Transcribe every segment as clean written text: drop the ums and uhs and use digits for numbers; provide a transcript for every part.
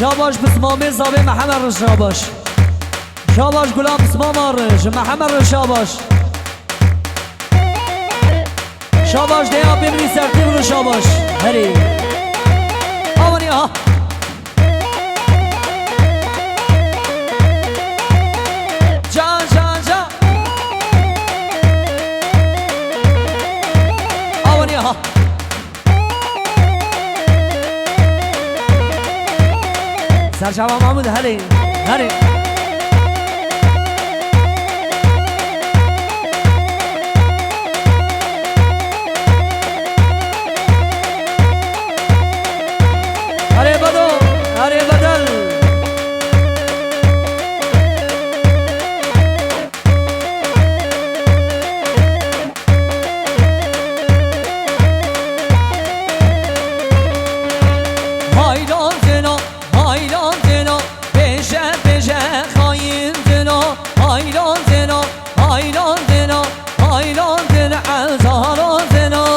شاباش بسمامي زابي محمد رشاباش شاباش غلام بسمام رش محمد رشاباش شاباش دیا بمری سرتیب رشاباش هری آوانی ها جان جان جان آوانی ها سرچاوا محمود هری هری هری بدل هری بدل هایدان زنا هایدان زنا بشه بشه خاین زنا هایدان زنا هایدان زنا هایدان زنا هزاران زنا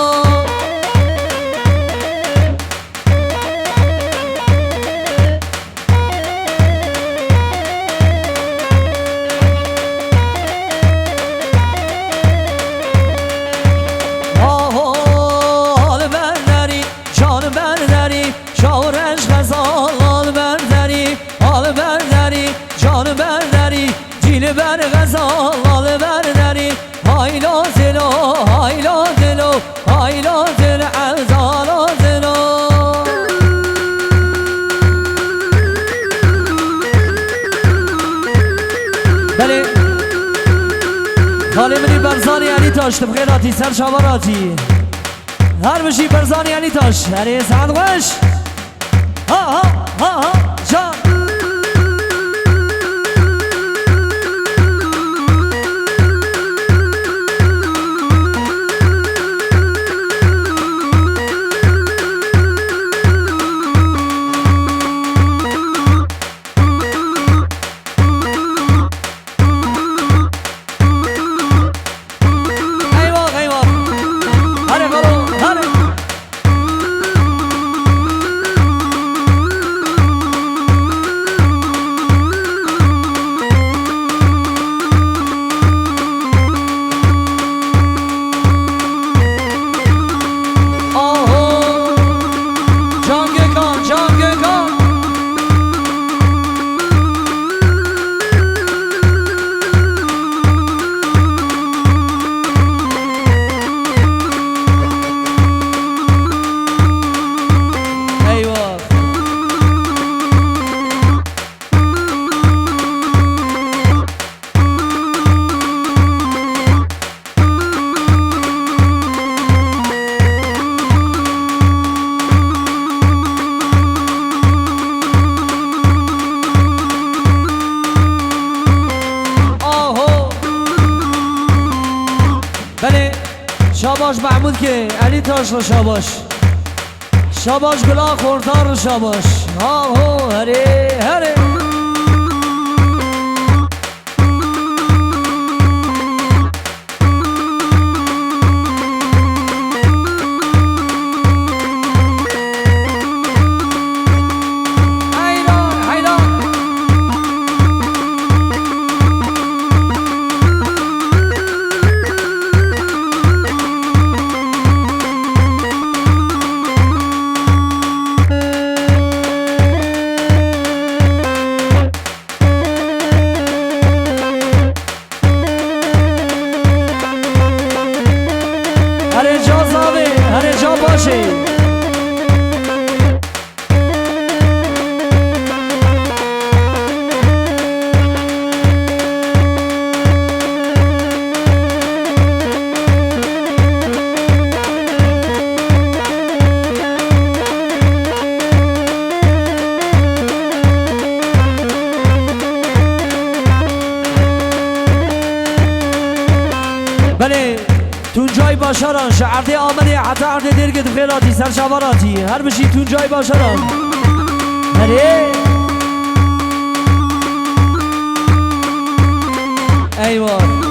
آل برداری جان برداری شاورش غزال آل برداری آل برداری جان برداری جیل بر غزال آل برداری هایلا زلو هایلا زلو هایلا زل عزالا زلو بله خالی منی برزانی علی تاش تبخیراتی سر شواراتی هر بشی برزانی علی تاش هری سعد غش ها ها ها ها جان شاباش محمود که علی تاش رو شاباش شاباش گلا خوردار رو شاباش ها هو هری هری بله تون جای باشران شعرده آمده حتی عرده درگت خیراتی سر شواراتی هر بشی تون جای باشران بله ایوان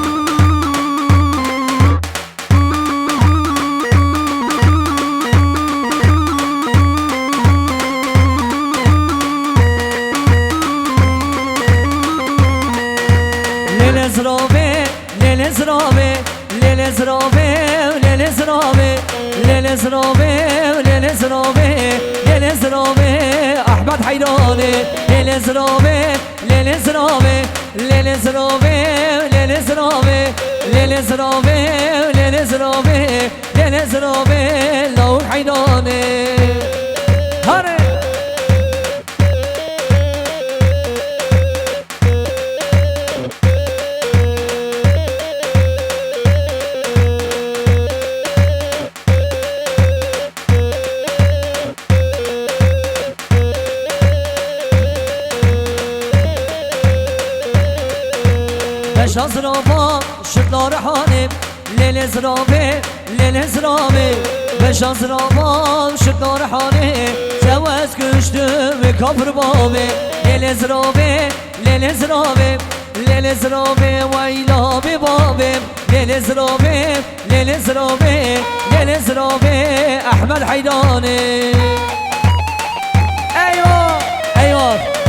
زرابه لیل زرابه لیل زرابه لیل زرابه لیل زرابه لیل زرابه لیل زرابه احمد حیرانه لیل زرابه لیل زرابه لیل زرابه لیل زرابه لیل زرابه لیل زرابه لیل زرابه لو حیرانه هره بشا زرابا شدلار حانم لیل زرابه لیل زرابه بشا زرابا شدلار حانم جواز کشتم کافر بابه لیل زرابه لیل زرابه لیل زرابه ویلا به بابه لیل زرابه لیل زرابه لیل زرابه احمد حیدانه ایوه ایوه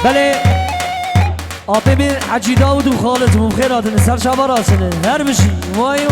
بله آبه بیر حجی داود و خالتون بخیر آدن سر شبا راسنه هر بشی وای